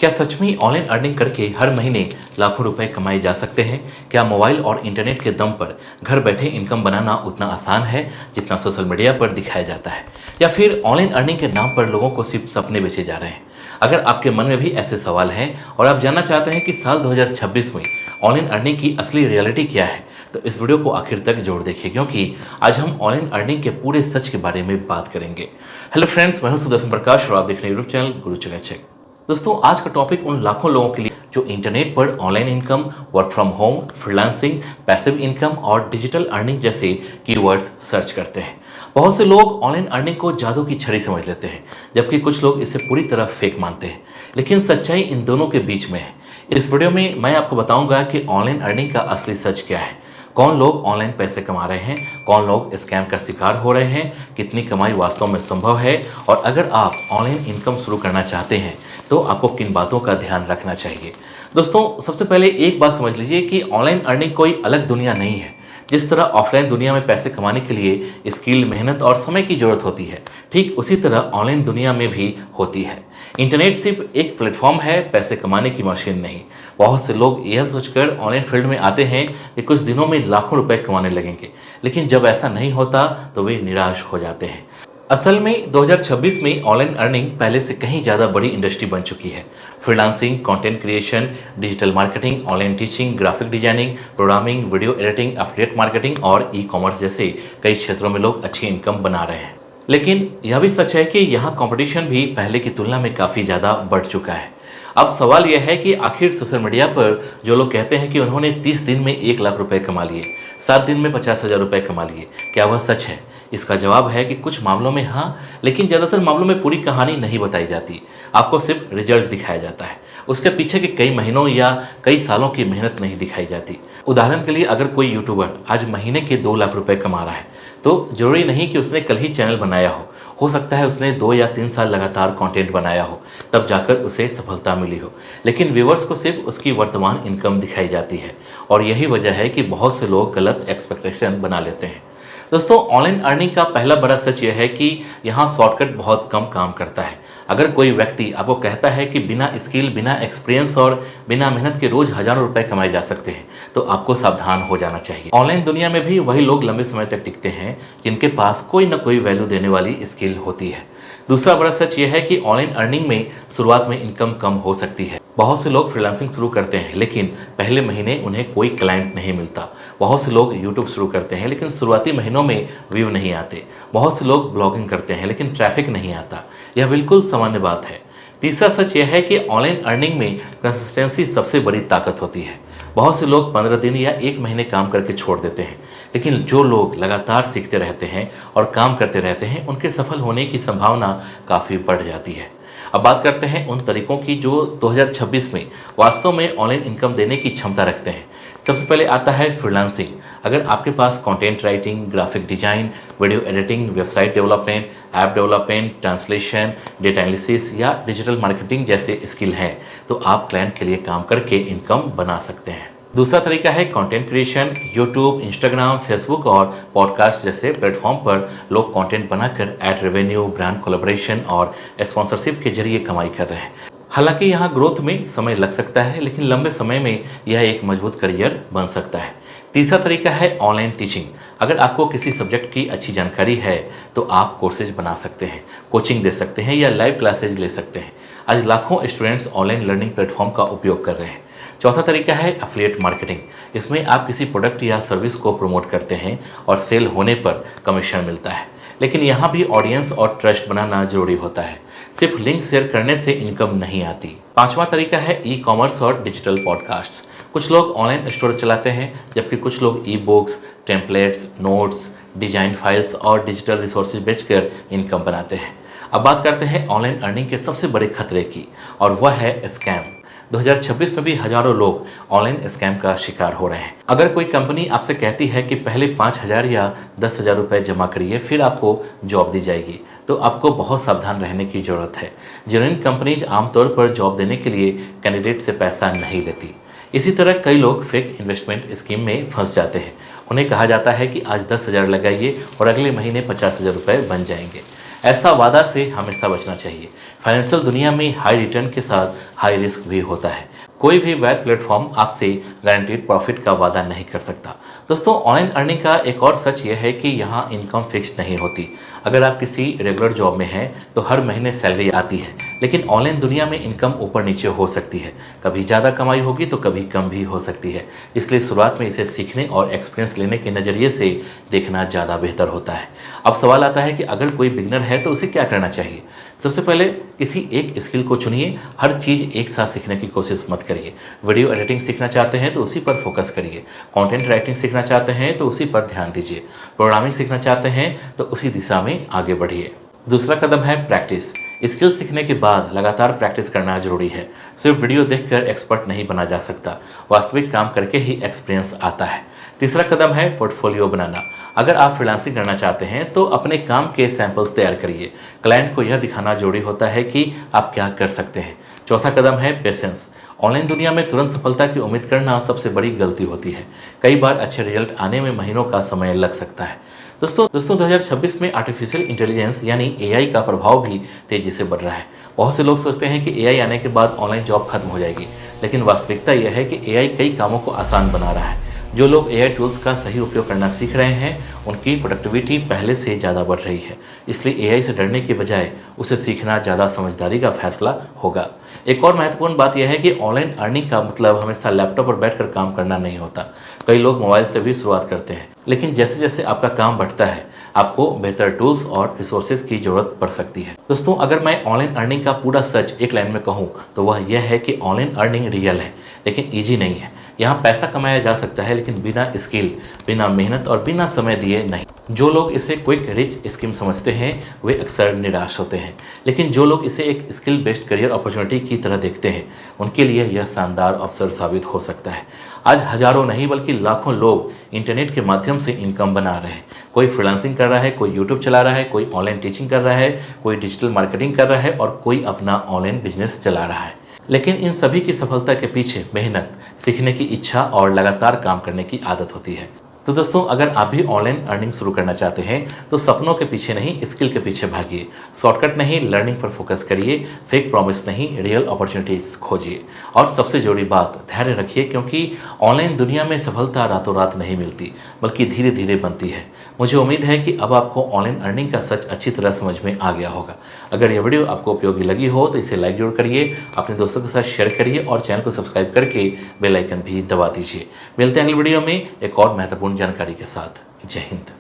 क्या सच में online earning करके हर महीने लाखों रुपए कमाए जा सकते हैं? क्या मोबाइल और इंटरनेट के दम पर घर बैठे इनकम बनाना उतना आसान है जितना सोशल मीडिया पर दिखाया जाता है? या फिर ऑनलाइन अर्निंग के नाम पर लोगों को सिर्फ सपने बेचे जा रहे हैं? अगर आपके मन में भी ऐसे सवाल हैं और आप जानना चाहते हैं कि साल 2026 में ऑनलाइन अर्निंग की असली रियलिटी क्या है, तो इस वीडियो को आखिर तक जरूर देखिए, क्योंकि आज हम ऑनलाइन अर्निंग के पूरे सच के बारे में बात करेंगे। हेलो फ्रेंड्स, मैं हूं सुदर्शन प्रकाश और आप देख रहे हैं यूट्यूब चैनल गुरु चेक। दोस्तों, आज का टॉपिक उन लाखों लोगों के लिए जो इंटरनेट पर online income, work from home, freelancing, passive income और डिजिटल अर्निंग जैसे कीवर्ड्स सर्च करते हैं। बहुत से लोग ऑनलाइन अर्निंग को जादू की छड़ी समझ लेते हैं, जबकि कुछ लोग इसे पूरी तरह फेक मानते हैं। लेकिन सच्चाई इन दोनों के बीच में है। इस वीडियो में मैं आपको बताऊंगा कि ऑनलाइन अर्निंग का असली सच क्या है, कौन लोग ऑनलाइन पैसे कमा रहे हैं, कौन लोग स्कैम का शिकार हो रहे हैं, कितनी कमाई वास्तव में संभव है, और अगर आप ऑनलाइन इनकम शुरू करना चाहते हैं तो आपको किन बातों का ध्यान रखना चाहिए। दोस्तों, सबसे पहले एक बात समझ लीजिए कि ऑनलाइन अर्निंग कोई अलग दुनिया नहीं है। जिस तरह ऑफलाइन दुनिया में पैसे कमाने के लिए स्किल, मेहनत और समय की जरूरत होती है, ठीक उसी तरह ऑनलाइन दुनिया में भी होती है। इंटरनेट सिर्फ एक प्लेटफॉर्म है, पैसे कमाने की मशीन नहीं। बहुत से लोग यह सोचकर ऑनलाइन फील्ड में आते हैं कि कुछ दिनों में लाखों रुपए कमाने लगेंगे, लेकिन जब ऐसा नहीं होता तो वे निराश हो जाते हैं। असल में 2026 में ऑनलाइन अर्निंग पहले से कहीं ज़्यादा बड़ी इंडस्ट्री बन चुकी है। Freelancing, content creation, digital marketing, online teaching, graphic designing, programming, video editing, affiliate marketing और ई कॉमर्स जैसे कई क्षेत्रों में लोग अच्छी इनकम बना रहे हैं। लेकिन यह भी सच है कि यहाँ कंपटीशन भी पहले की तुलना में काफ़ी ज़्यादा बढ़ चुका है। अब सवाल यह है कि आखिर सोशल मीडिया पर जो लोग कहते हैं कि उन्होंने 30 दिन में 1 लाख रुपए कमा लिए, 7 दिन में 50,000 रुपए कमा लिए, क्या वह सच है? इसका जवाब है कि कुछ मामलों में हाँ, लेकिन ज़्यादातर मामलों में पूरी कहानी नहीं बताई जाती। आपको सिर्फ रिजल्ट दिखाया जाता है, उसके पीछे के कई महीनों या कई सालों की मेहनत नहीं दिखाई जाती। उदाहरण के लिए, अगर कोई यूट्यूबर आज महीने के 2 लाख रुपए कमा रहा है, तो जरूरी नहीं कि उसने कल ही चैनल बनाया हो सकता है उसने 2 या 3 साल लगातार कंटेंट बनाया हो, तब जाकर उसे सफलता मिली हो। लेकिन व्यूवर्स को सिर्फ उसकी वर्तमान इनकम दिखाई जाती है, और यही वजह है कि बहुत से लोग गलत एक्सपेक्टेशन बना लेते हैं। दोस्तों, ऑनलाइन अर्निंग का पहला बड़ा सच यह है कि यहाँ शॉर्टकट बहुत कम काम करता है। अगर कोई व्यक्ति आपको कहता है कि बिना स्किल, बिना एक्सपीरियंस और बिना मेहनत के रोज हजारों रुपए कमाए जा सकते हैं, तो आपको सावधान हो जाना चाहिए। ऑनलाइन दुनिया में भी वही लोग लंबे समय तक टिकते हैं जिनके पास कोई ना कोई वैल्यू देने वाली स्किल होती है। दूसरा बड़ा सच यह है कि ऑनलाइन अर्निंग में शुरुआत में इनकम कम हो सकती है। बहुत से लोग फ्रीलांसिंग शुरू करते हैं, लेकिन पहले महीने उन्हें कोई क्लाइंट नहीं मिलता। बहुत से लोग यूट्यूब शुरू करते हैं, लेकिन शुरुआती महीनों में व्यू नहीं आते। बहुत से लोग ब्लॉगिंग करते हैं, लेकिन ट्रैफिक नहीं आता। यह बिल्कुल सामान्य बात है। तीसरा सच यह है कि ऑनलाइन अर्निंग में कंसिस्टेंसी सबसे बड़ी ताकत होती है। बहुत से लोग 15 दिन या 1 महीने काम करके छोड़ देते हैं, लेकिन जो लोग लगातार सीखते रहते हैं और काम करते रहते हैं, उनके सफल होने की संभावना काफ़ी बढ़ जाती है। अब बात करते हैं उन तरीकों की जो 2026 में वास्तव में ऑनलाइन इनकम देने की क्षमता रखते हैं। सबसे पहले आता है फ्रीलांसिंग। अगर आपके पास content writing, graphic design, video editing, website development, app development, translation, data analysis या डिजिटल मार्केटिंग जैसे स्किल हैं, तो आप क्लाइंट के लिए काम करके इनकम बना सकते हैं। दूसरा तरीका है content creation. YouTube, Instagram, Facebook और पॉडकास्ट जैसे प्लेटफॉर्म पर लोग कंटेंट बनाकर एड रेवेन्यू, ब्रांड कोलैबोरेशन और स्पॉन्सरशिप के जरिए कमाई कर रहे हैं। हालांकि यहाँ ग्रोथ में समय लग सकता है, लेकिन लंबे समय में यह एक मजबूत करियर बन सकता है। तीसरा तरीका है ऑनलाइन टीचिंग। अगर आपको किसी सब्जेक्ट की अच्छी जानकारी है तो आप कोर्सेज बना सकते हैं, कोचिंग दे सकते हैं या लाइव क्लासेज ले सकते हैं। आज लाखों स्टूडेंट्स ऑनलाइन लर्निंग प्लेटफॉर्म का उपयोग कर रहे हैं। चौथा तरीका है एफिलिएट मार्केटिंग। इसमें आप किसी प्रोडक्ट या सर्विस को प्रमोट करते हैं और सेल होने पर कमीशन मिलता है, लेकिन यहाँ भी ऑडियंस और ट्रस्ट बनाना जरूरी होता है। सिर्फ लिंक शेयर करने से इनकम नहीं आती। पांचवा तरीका है ई कॉमर्स और डिजिटल पॉडकास्ट। कुछ लोग ऑनलाइन स्टोर चलाते हैं, जबकि कुछ लोग e books, templates, notes, design files और डिजिटल रिसोर्सेज बेचकर इनकम बनाते हैं। अब बात करते हैं ऑनलाइन अर्निंग के सबसे बड़े खतरे की, और वह है स्कैम। 2026 में भी हजारों लोग ऑनलाइन स्कैम का शिकार हो रहे हैं। अगर कोई कंपनी आपसे कहती है कि पहले 5,000 या 10,000 रुपये जमा करिए फिर आपको जॉब दी जाएगी, तो आपको बहुत सावधान रहने की ज़रूरत है। जेन्युइन कंपनीज आमतौर पर जॉब देने के लिए कैंडिडेट से पैसा नहीं लेती। इसी तरह कई लोग फेक इन्वेस्टमेंट स्कीम में फंस जाते हैं। उन्हें कहा जाता है कि आज 10,000 लगाइए और अगले महीने 50,000 रुपये बन जाएंगे। ऐसा वादा से हमेशा बचना चाहिए। फाइनेंशियल दुनिया में हाई रिटर्न के साथ हाई रिस्क भी होता है। कोई भी वैध प्लेटफॉर्म आपसे गारंटीड प्रॉफिट का वादा नहीं कर सकता। दोस्तों, ऑनलाइन अर्निंग का एक और सच यह है कि यहाँ इनकम फिक्स नहीं होती। अगर आप किसी रेगुलर जॉब में हैं तो हर महीने सैलरी आती है, लेकिन ऑनलाइन दुनिया में इनकम ऊपर नीचे हो सकती है। कभी ज़्यादा कमाई होगी तो कभी कम भी हो सकती है। इसलिए शुरुआत में इसे सीखने और एक्सपीरियंस लेने के नज़रिए से देखना ज़्यादा बेहतर होता है। अब सवाल आता है कि अगर कोई बिगनर है तो उसे क्या करना चाहिए। सबसे पहले किसी एक स्किल को चुनिए। हर चीज़ एक साथ सीखने की कोशिश मत करिए। वीडियो एडिटिंग सीखना चाहते हैं तो उसी पर फोकस करिए। कंटेंट राइटिंग सीखना चाहते हैं तो उसी पर ध्यान दीजिए। प्रोग्रामिंग सीखना चाहते हैं तो उसी दिशा में आगे बढ़िए। दूसरा कदम है प्रैक्टिस। स्किल सीखने के बाद लगातार प्रैक्टिस करना जरूरी है। सिर्फ वीडियो देखकर एक्सपर्ट नहीं बना जा सकता, वास्तविक काम करके ही एक्सपीरियंस आता है। तीसरा कदम है पोर्टफोलियो बनाना। अगर आप फ्रीलांसिंग करना चाहते हैं तो अपने काम के सैंपल्स तैयार करिए। क्लाइंट को यह दिखाना जरूरी होता है कि आप क्या कर सकते हैं। चौथा कदम है पेशेंस। ऑनलाइन दुनिया में तुरंत सफलता की उम्मीद करना सबसे बड़ी गलती होती है। कई बार अच्छे रिजल्ट आने में महीनों का समय लग सकता है। दोस्तों 2026 में आर्टिफिशियल इंटेलिजेंस यानी एआई का प्रभाव भी तेजी से बढ़ रहा है। बहुत से लोग सोचते हैं कि एआई आने के बाद ऑनलाइन जॉब खत्म हो जाएगी, लेकिन वास्तविकता यह है कि एआई कई कामों को आसान बना रहा है। जो लोग एआई टूल्स का सही उपयोग करना सीख रहे हैं उनकी प्रोडक्टिविटी पहले से ज़्यादा बढ़ रही है। इसलिए एआई से डरने के बजाय उसे सीखना ज़्यादा समझदारी का फैसला होगा। एक और महत्वपूर्ण बात यह है कि ऑनलाइन अर्निंग का मतलब हमेशा लैपटॉप पर बैठकर काम करना नहीं होता। कई लोग मोबाइल से भी शुरुआत करते हैं, लेकिन जैसे जैसे आपका काम बढ़ता है आपको बेहतर टूल्स और रिसोर्सेज की ज़रूरत पड़ सकती है। दोस्तों, अगर मैं ऑनलाइन अर्निंग का पूरा सच एक लाइन में कहूँ तो वह यह है कि ऑनलाइन अर्निंग रियल है, लेकिन ईजी नहीं है। यहाँ पैसा कमाया जा सकता है, लेकिन बिना स्किल, बिना मेहनत और बिना समय दिए नहीं। जो लोग इसे क्विक रिच स्कीम समझते हैं वे अक्सर निराश होते हैं, लेकिन जो लोग इसे एक स्किल बेस्ड करियर अपॉर्चुनिटी की तरह देखते हैं उनके लिए यह शानदार अवसर साबित हो सकता है। आज हजारों नहीं बल्कि लाखों लोग इंटरनेट के माध्यम से इनकम बना रहे हैं। कोई फ्रीलांसिंग कर रहा है, कोई यूट्यूब चला रहा है, कोई ऑनलाइन टीचिंग कर रहा है, कोई डिजिटल मार्केटिंग कर रहा है और कोई अपना ऑनलाइन बिजनेस चला रहा है। लेकिन इन सभी की सफलता के पीछे मेहनत, सीखने की इच्छा और लगातार काम करने की आदत होती है। तो दोस्तों, अगर आप भी ऑनलाइन अर्निंग शुरू करना चाहते हैं तो सपनों के पीछे नहीं स्किल के पीछे भागिए। शॉर्टकट नहीं, लर्निंग पर फोकस करिए। फेक प्रॉमिस नहीं, रियल अपॉर्चुनिटीज खोजिए। और सबसे जरूरी बात, धैर्य रखिए, क्योंकि ऑनलाइन दुनिया में सफलता रातों रात नहीं मिलती बल्कि धीरे धीरे बनती है। मुझे उम्मीद है कि अब आपको ऑनलाइन अर्निंग का सच अच्छी तरह समझ में आ गया होगा। अगर यह वीडियो आपको उपयोगी लगी हो तो इसे लाइक जरूर करिए, अपने दोस्तों के साथ शेयर करिए और चैनल को सब्सक्राइब करके बेल आइकन भी दबा दीजिए। मिलते हैं अगले वीडियो में एक और महत्वपूर्ण जानकारी के साथ। जय हिंद।